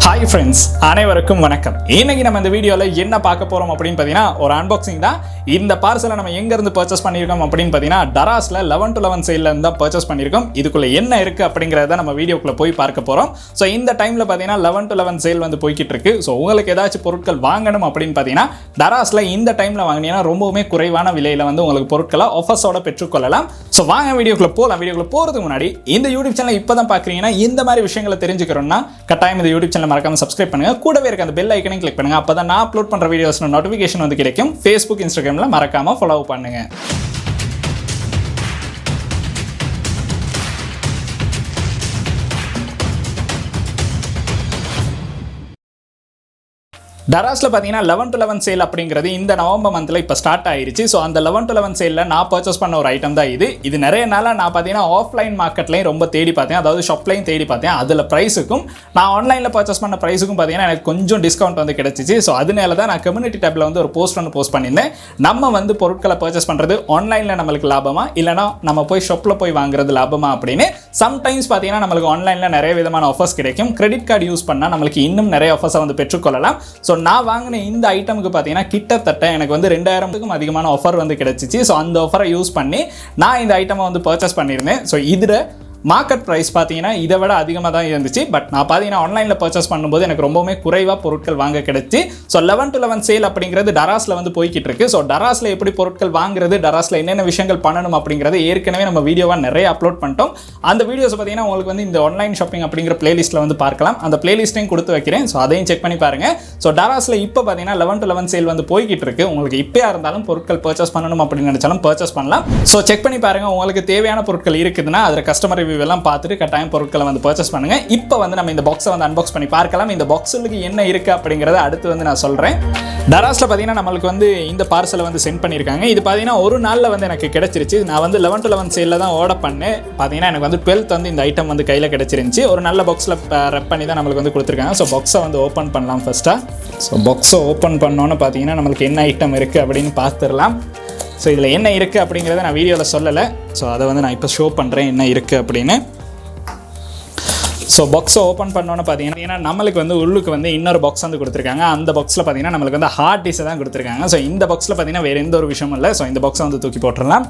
Hi friends, அனைவருக்கும் வணக்கம். இன்னைக்கு நம்ம இந்த வீடியோவில் என்ன பார்க்க போகிறோம் அப்படின்னு பார்த்தீங்கன்னா ஒரு அன்பாக்சிங் தான். இந்த பார்சலை நம்ம எங்கேருந்து பர்ச்சேஸ் பண்ணியிருக்கோம் அப்படின்னு பார்த்தீங்கன்னா டராஸில் 11/11 சேல்லேருந்து தான் பர்ச்சேஸ் பண்ணியிருக்கோம். இதுக்குள்ளே என்ன இருக்குது அப்படிங்கிறத நம்ம வீடியோக்குள்ளே போய் பார்க்க போகிறோம். ஸோ இந்த டைமில் பார்த்தீங்கன்னா 11/11 சேல் வந்து போய்கிட்டு இருக்கு. ஸோ உங்களுக்கு ஏதாச்சும் பொருட்கள் வாங்கணும் அப்படின்னு பார்த்தீங்கன்னா டராஸில் இந்த டைமில் வாங்கினீங்கன்னா ரொம்பவுமே குறைவான விலையில் வந்து உங்களுக்கு பொருட்களை ஆஃபர்ஸோட பெற்றுக்கொள்ளலாம். ஸோ வாங்க வீடியோக்குள்ளே போகலாம். வீடியோக்குள்ளே போகிறதுக்கு முன்னாடி இந்த யூடியூப் சேனல் இப்போ தான் பார்க்குறீங்கன்னா இந்த மாதிரி விஷயங்களை தெரிஞ்சுக்கிறோம்னா கட்டாயம் இந்த யூடியூப் சேனல் மறக்காம சப்ஸ்கிரைப் பண்ணுங்க. கூடவே இருக்க அந்த பெல் ஐக்கனையும் கிளிக் பண்ணுங்க. அப்பதான் நான் அப்லோட் பண்ற வீடியோஸ்ல நோட்டிபிகேஷன் வந்து கிடைக்கும். Facebook, Instagramல மறக்காம ஃபாலோ பண்ணுங்க. டராஸில் பார்த்தீங்கன்னா 11/11 சேல் அப்படிங்கிறது இந்த நவம்பர் மந்தில் இப்போ ஸ்டார்ட் ஆயிருச்சு. ஸோ அந்த 11/11 சேலில் நான் பர்ச்சேஸ் பண்ண ஒரு ஐட்டம் தான் இது நிறைய நாளாக நான் பார்த்தீங்கன்னா ஆஃப்லைன் மார்க்கெட்லையும் ரொம்ப தேடி பார்த்தேன், அதாவது ஷாப்லையும் தேடி பார்த்தேன். அதில் ப்ரைஸுக்கும் நான் ஆன்லைனில் பர்ச்சேஸ் பண்ண ப்ரைஸுக்கும் பார்த்தீங்கன்னா எனக்கு கொஞ்சம் டிஸ்கவுண்ட் வந்து கிடச்சிச்சு. ஸோ அதனால தான் நான் கம்யூனிட்டி டேப்பில் வந்து ஒரு போஸ்ட் பண்ணியிருந்தேன். நம்ம வந்து பொருட்களை பர்ச்சேஸ் பண்ணுறது ஆன்லைனில் நம்மளுக்கு லாபமா இல்லைனா நம்ம போய் ஷாப்பில் போய் வாங்குறது லாபமா அப்படின்னு. சம்டைம்ஸ் பார்த்தீங்கன்னா நம்மளுக்கு ஆன்லைனில் நிறைய விதமான ஆஃபர்ஸ் கிடைக்கும். கிரெடிட் கார்டு யூஸ் பண்ணால் நம்மளுக்கு இன்னும் நிறைய ஆஃபர்ஸை வந்து பெற்றுக்கொள்ளலாம். ஸோ நான் வாங்கின இந்த ஐட்டமுக்கு பார்த்தீங்கன்னா கிட்டத்தட்ட எனக்கு வந்து 2000க்கும் அதிகமான ஆஃபர் வந்து கிடைச்சிச்சு. ஸோ அந்த ஆஃபரை யூஸ் பண்ணி நான் இந்த ஐட்டமை வந்து பர்ச்சேஸ் பண்ணியிருந்தேன். ஸோ இதில் மார்க்கெட் ப்ரைஸ் பார்த்தீங்கன்னா இதை விட அதிகமாக தான் இருந்துச்சு. பட் நான் பார்த்தீங்கன்னா ஆன்லைனில் பர்ச்சேஸ் பண்ணும்போது எனக்கு ரொம்பவுமே குறைவாக பொருட்கள் வாங்க கிடைச்சி. ஸோ 11/11 சேல் அப்படிங்கிறது டராஸில் வந்து போய்கிட்டு இருக்கு. ஸோ டராஸில் எப்படி பொருட்கள் வாங்குறது, டராஸில் என்னென்ன விஷயங்கள் பண்ணணும் அப்படிங்கிறது ஏற்கனவே நம்ம வீடியோவாக நிறைய அப்லோட் பண்ணிட்டோம். அந்த வீடியோஸ் பார்த்தீங்கன்னா உங்களுக்கு வந்து இந்த ஆன்லைன் ஷாப்பிங் அப்படிங்கிற பிளேலிஸ்ட்டில் வந்து பார்க்கலாம். அந்த பிளேலிஸ்ட்டையும் கொடுத்து வைக்கிறேன். ஸோ அதையும் செக் பண்ணி பாருங்க. ஸோ டராஸில் இப்போ பார்த்தீங்கன்னா 11/11 சேல் வந்து போய்கிட்டு இருக்கு. உங்களுக்கு இப்போயா இருந்தாலும் பொருட்கள் பர்ச்சேஸ் பண்ணணும் அப்படின்னு நினைச்சாலும் பர்ச்சேஸ் பண்ணலாம். ஸோ செக் பண்ணி பாருங்க. உங்களுக்கு தேவையான பொருட்கள் இருக்குதுன்னா அதில் கஸ்டமர் எல்லாம் பார்த்துட்டு கட்டாயம் பொருட்களை வந்து பர்ச்சேஸ் பண்ணுங்க. இப்போ வந்து நம்ம இந்த பாக்ஸை வந்து அன்பாக்ஸ் பண்ணி பார்க்கலாம். இந்த பாக்ஸுக்கு என்ன இருக்கு அப்படிங்கறத அடுத்து வந்து நான் சொல்றேன். டராஸ்ல பார்த்தீங்கன்னா நம்மளுக்கு வந்து இந்த பார்சலை வந்து சென்ட் பண்ணியிருக்காங்க. இது பார்த்தீங்கன்னா ஒரு நாளில் வந்து எனக்கு கிடைச்சிருச்சு. நான் வந்து 11/11 சேலில் தான் ஆர்டர் பண்ணேன். பார்த்தீங்கன்னா எனக்கு வந்து 12th வந்து இந்த ஐட்டம் வந்து கையில் கிடைச்சிருந்துச்சு. ஒரு நல்ல பாக்ஸில் ரெப் பண்ணி தான் நம்மளுக்கு வந்து கொடுத்துருக்காங்க. ஸோ பாக்ஸை வந்து ஓப்பன் பண்ணலாம் ஃபர்ஸ்ட்டாக. ஸோ பாக்ஸை ஓப்பன் பண்ணோன்னு பார்த்தீங்கன்னா நம்மளுக்கு என்ன ஐட்டம் இருக்குது அப்படின்னு பார்த்துடலாம். ஸோ இதில் என்ன இருக்குது அப்படிங்கிறத நான் வீடியோவில் சொல்லலை. ஸோ அதை வந்து நான் இப்போ ஷோ பண்ணுறேன் என்ன இருக்குது அப்படின்னு. ஸோ பாக்ஸை ஓப்பன் பண்ணோன்னு பார்த்தீங்கன்னா நம்மளுக்கு வந்து உள்ளுக்கு வந்து இன்னொரு பாக்ஸ் வந்து கொடுத்துருக்காங்க. அந்த பாக்ஸில் பார்த்தீங்கன்னா நம்மளுக்கு வந்து ஹார்ட் டிஸ்ஸை தான் கொடுத்துருக்காங்க. ஸோ இந்த பாக்ஸில் பார்த்தீங்கன்னா வேறு எந்த ஒரு விஷயமும் இல்லை. ஸோ இந்த பாக்ஸை வந்து தூக்கி போட்டுடலாம்.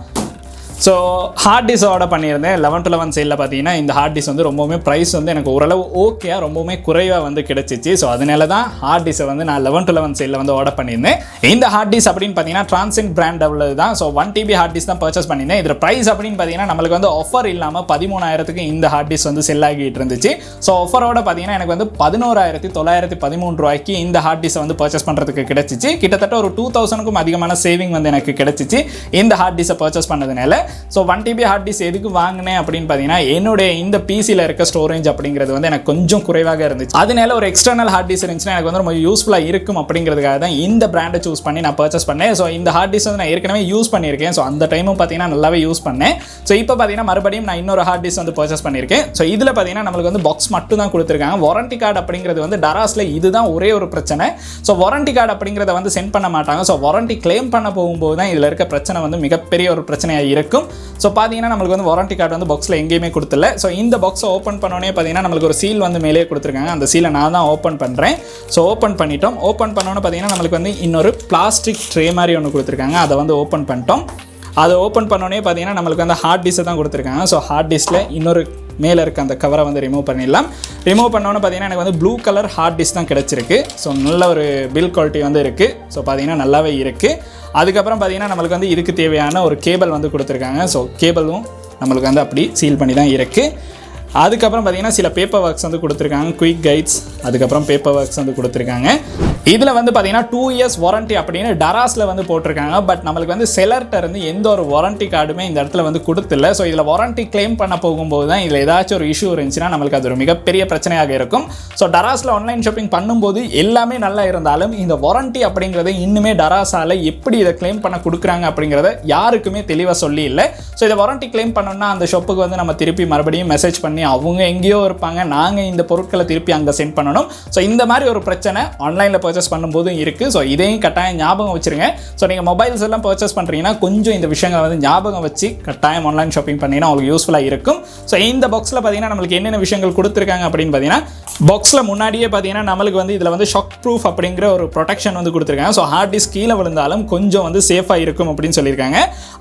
ஸோ ஹார்ட் டிஸ் ஆர்டர் பண்ணியிருந்தேன். 11/11 சேலில் பார்த்தீங்கன்னா இந்த ஹார்ட் டிஸ் வந்து ரொம்பவுமே ப்ரைஸ் வந்து எனக்கு ஓரளவு ஓகேயா ரொம்பவுமே குறைவாக வந்து கிடைச்சிச்சு. ஸோ அதனால தான் ஹார்ட் டிஸை வந்து நான் 11/11 சேலில் வந்து ஆர்டர் பண்ணியிருந்தேன். இந்த ஹார்ட் டிஸ் அப்படின்னு பார்த்தீங்கன்னா டிரான்சென்ட் பிராண்ட் உள்ளது தான். ஸோ 1 TB ஹார்ட் டிஸ் தான் பர்ச்சேஸ் பண்ணியிருந்தேன். இதில் ப்ரைஸ் அப்படின்னு பார்த்தீங்கன்னா நம்மளுக்கு வந்து ஆஃபர் இல்லாமல் 13,000க்கு இந்த ஹார்ட் டிஸ் வந்து செல் ஆகிட்டு இருந்துச்சு. ஸோ ஆஃபரோட பார்த்தீங்கன்னா எனக்கு வந்து 11,913 ரூபாய்க்கு இந்த ஹார்ட் டிஸை வந்து பர்ச்சேஸ் பண்ணுறதுக்கு கிடைச்சிச்சு. கிட்டத்தட்ட ஒரு 2000க்கும் அதிகமான சேவிங் வந்து எனக்கு கிடைச்சிச்சு இந்த ஹார்ட் டிஸை பர்ச்சேஸ் பண்ணதுனால. ஸோ 1 TB ஹார்ட் டிஸ்க் எதுக்கு வாங்கினேன் அப்படின்னு பார்த்தீங்கன்னா என்னுடைய இந்த பிசியில் இருக்க ஸ்டோரேஜ் அப்படிங்கிறது வந்து எனக்கு கொஞ்சம் குறைவாக இருந்துச்சு. அதனால ஒரு எக்ஸ்டர்னல் ஹார்ட் டிஸ்க் இருந்துச்சுன்னா எனக்கு வந்து ரொம்ப யூஸ்ஃபுல்லாக இருக்கும் அப்படிங்கிறதுக்காக தான் இந்த பிராண்டை சூஸ் பண்ணி நான் பர்ச்சேஸ் பண்ணேன். ஸோ இந்த ஹார்ட் டிஸ்க் வந்து நான் ஏற்கனவே யூஸ் பண்ணியிருக்கேன். ஸோ அந்த டைமும் பார்த்தீங்கன்னா நல்லாவே யூஸ் பண்ணேன். ஸோ இப்போ பார்த்தீங்கன்னா மறுபடியும் நான் இன்னொரு ஹார்ட் டிஸ்க் வந்து பர்ச்சேஸ் பண்ணியிருக்கேன். ஸோ இதில் பார்த்தீங்கன்னா நம்மளுக்கு வந்து பாக்ஸ் மட்டும் தான் கொடுத்துருக்காங்க. வாரண்டி கார்டு அப்படிங்கிறது வந்து டராஸில் இதுதான் ஒரே ஒரு பிரச்சனை. ஸோ வாரண்டி கார்டு அப்படிங்கிறத வந்து சென்ட் பண்ண மாட்டாங்க. ஸோ வாரண்டி கிளைம் பண்ண போகும்போது தான் இதில் இருக்க பிரச்சனை வந்து மிகப்பெரிய ஒரு பிரச்சனையாக இருக்கும். ஸோ பார்த்தீங்கன்னா நம்மளுக்கு வந்து வாரண்டி கார்டு வந்து பாக்ஸில் எங்கேயுமே கொடுத்துல. ஸோ இந்த பாக்ஸை ஓப்பன் பண்ணோன்னே பார்த்தீங்கன்னா நம்மளுக்கு ஒரு சீல் வந்து மேலே கொடுத்துருக்காங்க. அந்த சீலை நான் தான் ஓப்பன் பண்ணுறேன். ஸோ ஓப்பன் பண்ணிட்டோம். ஓப்பன் பண்ணோன்னு பார்த்தீங்கன்னா நம்மளுக்கு வந்து இன்னொரு பிளாஸ்டிக் ட்ரே மாதிரி ஒன்று கொடுத்துருக்காங்க. அதை வந்து ஓப்பன் பண்ணிட்டோம். அதை ஓப்பன் பண்ணோன்னே பார்த்தீங்கன்னா நம்மளுக்கு வந்து ஹார்ட் டிஸ்ஸை தான் கொடுத்துருக்காங்க. ஸோ ஹார்ட் டிஸ்கில் இன்னொரு மேலே இருக்க அந்த கவரை வந்து ரிமூவ் பண்ணிடலாம். ரிமூவ் பண்ணோன்னு பார்த்தீங்கன்னா எனக்கு வந்து ப்ளூ கலர் ஹார்ட் டிஸ்க் தான் கிடச்சிருக்கு. ஸோ நல்ல ஒரு பில் குவாலிட்டி வந்து இருக்குது. ஸோ பார்த்தீங்கன்னா நல்லாவே இருக்குது. அதுக்கப்புறம் பார்த்தீங்கன்னா நம்மளுக்கு வந்து இதுக்கு தேவையான ஒரு கேபிள் வந்து கொடுத்துருக்காங்க. ஸோ கேபிளும் நம்மளுக்கு வந்து அப்படி சீல் பண்ணி தான் இருக்குது. அதுக்கப்புறம் பார்த்தீங்கன்னா சில பேப்பர் ஒர்க்ஸ் வந்து கொடுத்துருக்காங்க, குயிக் கைட்ஸ், அதுக்கப்புறம் பேப்பர் ஒர்க்ஸ் வந்து கொடுத்துருக்காங்க. இதில் வந்து பார்த்தீங்கன்னா 2 years வாரண்டி அப்படின்னு டராஸில் வந்து போட்டிருக்காங்க. பட் நம்மளுக்கு வந்து செலர்ட்ட இருந்து எந்த ஒரு வாரண்டி கார்டுமே இந்த இடத்துல வந்து கொடுத்துல. ஸோ இதில் வாரண்டி கிளைம் பண்ண போகும்போது தான் இதில் ஏதாச்சும் ஒரு இஷ்யூ இருந்துச்சுன்னா நம்மளுக்கு அது ஒரு மிகப்பெரிய பிரச்சனையாக இருக்கும். ஸோ டராஸில் ஆன்லைன் ஷாப்பிங் பண்ணும்போது எல்லாமே நல்லா இருந்தாலும் இந்த வாரண்டி அப்படிங்கிறத இன்னுமே டராஸால் எப்படி இதை கிளைம் பண்ண கொடுக்குறாங்க அப்படிங்கிறத யாருக்குமே தெளிவாக சொல்லி இல்லை. ஸோ இதை வாரண்டி கிளைம் பண்ணோம்னா அந்த ஷாப்புக்கு வந்து நம்ம திருப்பி மறுபடியும் மெசேஜ் பண்ணி அவங்க எங்கேயோ இருப்பாங்க, நாங்கள் இந்த பொருட்களை திருப்பி அங்கே சென்ட் பண்ணணும். ஸோ இந்த மாதிரி ஒரு பிரச்சனை ஆன்லைனில் பர்ச்சேஸ் பண்ணும்போதும் இருக்குது. ஸோ இதையும் கட்டாயம் ஞாபகம் வச்சுருங்க. ஸோ நீங்கள் மொபைல்ஸ் எல்லாம் பர்ச்சேஸ் பண்ணுறீங்கன்னா கொஞ்சம் இந்த விஷயங்களை வந்து ஞாபகம் வச்சு கட்டாயம் ஆன்லைன் ஷாப்பிங் பண்ணிங்கன்னா உங்களுக்கு யூஸ்ஃபுல்லாக இருக்கும். ஸோ இந்த பாக்ஸில் பார்த்தீங்கன்னா நம்மளுக்கு என்னென்ன விஷயங்கள் கொடுத்துருக்காங்க அப்படின்னு பார்த்தீங்கன்னா பாக்ஸில் முன்னாடியே பார்த்தீங்கன்னா நம்மளுக்கு வந்து இதில் வந்து ஷாக் ப்ரூஃப் அப்படிங்கிற ஒரு ப்ரொடெக்ஷன் வந்து கொடுத்துருக்காங்க. ஸோ ஹார்ட் டிஸ்க் கீழே விழுந்தாலும் கொஞ்சம் வந்து சேஃபாக இருக்கும் அப்படின்னு சொல்லியிருக்காங்க.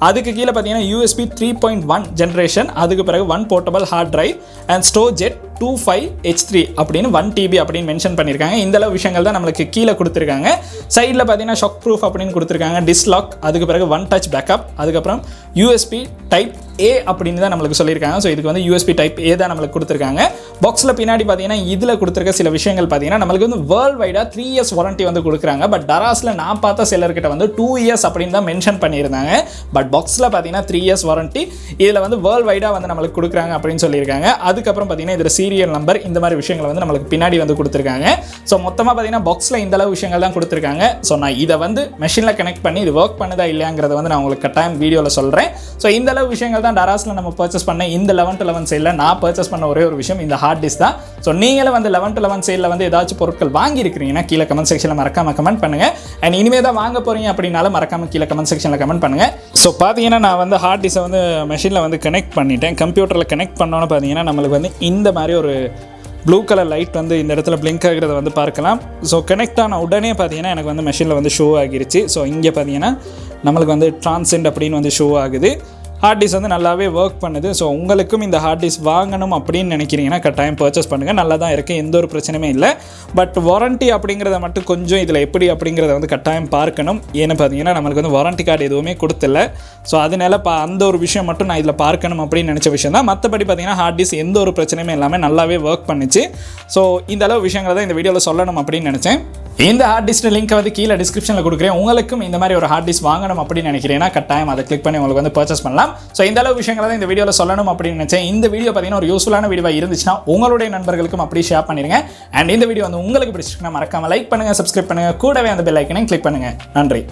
அதுக்கு கீழே பார்த்தீங்கன்னா USB 3.1 ஜென்ரேஷன், அதுக்கு பிறகு 1 portable hard drive and storage 25H3 அப்படின்னு 1 TB அப்படின்னு மென்ஷன் பண்ணியிருக்காங்க. இந்த அளவு விஷயங்கள் தான் நம்மளுக்கு கீழே கொடுத்துருக்காங்க. சைடில் பார்த்தீங்கன்னா ஷாக் ப்ரூஃப் அப்படின்னு கொடுத்துருக்காங்க, டிஸ்லாக், அதுக்கு பிறகு 1 டச் பேக்கப், அதுக்கப்புறம் USB டைப் A அப்படின்னு தான் நம்மளுக்கு சொல்லியிருக்காங்க. ஸோ இதுக்கு வந்து USB டைப் A தான் நம்மளுக்கு கொடுத்துருக்காங்க. பாக்ஸில் பின்னாடி பார்த்தீங்கன்னா இதில் கொடுத்துருக்க சில விஷயங்கள் பார்த்தீங்கன்னா நம்மளுக்கு வந்து வேர்ல்டு வைடாக 3 years வாரண்டி வந்து கொடுக்குறாங்க. பட் டராஸில் நான் பார்த்த செல்லர்கிட்ட வந்து 2 years அப்படின்னு தான் மென்ஷன் பண்ணியிருந்தாங்க. பட் பாக்ஸில் பார்த்தீங்கன்னா 3 years வாரண்டி, இதில் வந்து வேர்ல்டு வைடாக வந்து நம்மளுக்கு கொடுக்குறாங்க அப்படின்னு சொல்லியிருக்காங்க. அதுக்கப்புறம் பார்த்தீங்கன்னா இதில் சீரியல் நம்பர் இந்த மாதிரி விஷயங்களை வந்து நம்மளுக்கு பின்னாடி வந்து கொடுத்துருக்காங்க. ஸோ மொத்தமாக பார்த்தீங்கன்னா பாக்ஸில் இந்த அளவு விஷயங்கள் தான் கொடுத்துருக்காங்க. ஸோ நான் இதை வந்து மெஷினில் கனெக்ட் பண்ணி இது ஒர்க் பண்ணுதா இல்லையாங்கிறத வந்து நான் உங்களுக்கு கட்டாயம் வீடியோவில் சொல்கிறேன். ஸோ இந்த அளவு விஷயங்கள் தான் டராஸில் நம்ம பர்ச்சேஸ் பண்ண இந்த 11 to 11 சேலில் நான் பர்ச்சேஸ் பண்ண ஒரே ஒரு விஷயம் இந்த ஹார்ட் டிஸ்க் தான். ஸோ நீங்களும் வந்து 11 to 11 சேலில் வந்து ஏதாச்சும் பொருட்கள் வாங்கியிருக்கிறீங்கன்னா கீழே கமெண்ட் செக்ஷனில் மறக்காம கமெண்ட் பண்ணுங்கள். அண்ட் இனிமேல் தான் வாங்க போகிறீங்க அப்படின்னாலும் மறக்காம கீழே கமெண்ட் செக்ஷனில் கமெண்ட் பண்ணுங்கள். ஸோ பார்த்தீங்கன்னா நான் வந்து ஹார்ட் டிஸ்கை வந்து மெஷினில் வந்து கனெக்ட் பண்ணிட்டேன். கம்ப்யூட்டரில் கனெக்ட் பண்ணோன்னு பார்த்தீங்கன்னா நம்மளுக்கு வந்து இந்த மாதிரி ஒரு ப்ளூ கலர் லைட் வந்து இந்த இடத்துல பிளிங்க் ஆகிறத வந்து பார்க்கலாம். ஸோ கனெக்ட் ஆன உடனே பார்த்தீங்கன்னா எனக்கு வந்து மெஷினில் வந்து ஷோ ஆகிருச்சு. ஸோ இங்கே பார்த்தீங்கன்னா நம்மளுக்கு வந்து ட்ரான்சென்ட் அப்படின்னு வந்து ஷோ ஆகுது. ஹார்ட் டிஸ்க் வந்து நல்லாவே ஒர்க் பண்ணுது. ஸோ உங்களுக்கும் இந்த ஹார்ட் டிஸ்க் வாங்கணும் அப்படின்னு நினைக்கிறீங்கன்னா கட்டாயம் பர்ச்சேஸ் பண்ணுங்கள். நல்லா தான் இருக்குது, எந்த ஒரு பிரச்சனையுமே இல்லை. பட் வாரண்ட்டி அப்படிங்கிறத மட்டும் கொஞ்சம் இதில் எப்படி அப்படிங்கிறத வந்து கட்டாயம் பார்க்கணும். ஏன்னு பார்த்தீங்கன்னா நம்மளுக்கு வந்து வாரண்ட்டி கார்டு எதுவுமே கொடுத்துல. ஸோ அதனால அந்த ஒரு விஷயம் மட்டும் நான் இதில் பார்க்கணும் அப்படின்னு நினச்ச விஷயம் தான். மற்றபடி பார்த்தீங்கன்னா ஹார்ட் டிஸ்க் எந்த ஒரு பிரச்சனையுமே இல்லாமல் நல்லாவே ஒர்க் பண்ணிச்சு. ஸோ இந்த அளவு விஷயங்களை தான் இந்த வீடியோவில் சொல்லணும் அப்படின்னு நினச்சேன். இந்த ஹார்ட் டிஸ்க் லிங்க் வந்து கீழே டிஸ்கிரிப்ஷனில் கொடுக்குறேன். உங்களுக்கும் இந்த மாதிரி ஒரு ஹார்ட் டிஸ்க் வாங்கணும் அப்படின்னு நினைக்கிறேன்னா கட்டாயம் அதை கிளிக் பண்ணி உங்களுக்கு வந்து பர்ச்சேஸ் பண்ணலாம். ஸோ இந்த அளவு விஷயங்களை தான் இந்த வீடியோவில் சொல்லணும் அப்படின்னு நினைச்சேன். இந்த வீடியோ பார்த்தீங்கன்னா ஒரு யூஸ்ஃபுல்லான வீடியோவாக இருந்துச்சுன்னா உங்களுடைய நண்பர்களுக்கும் அப்படி ஷேர் பண்ணிடுங்க. அண்ட் இந்த வீடியோ வந்து உங்களுக்கு பிடிச்சிருக்குன்னா மறக்காம லைக் பண்ணுங்கள், சப்ஸ்கிரைப் பண்ணுங்கள், கூடவே அந்த பெல் ஐக்கனையும் கிளிக் பண்ணுங்கள். நன்றி.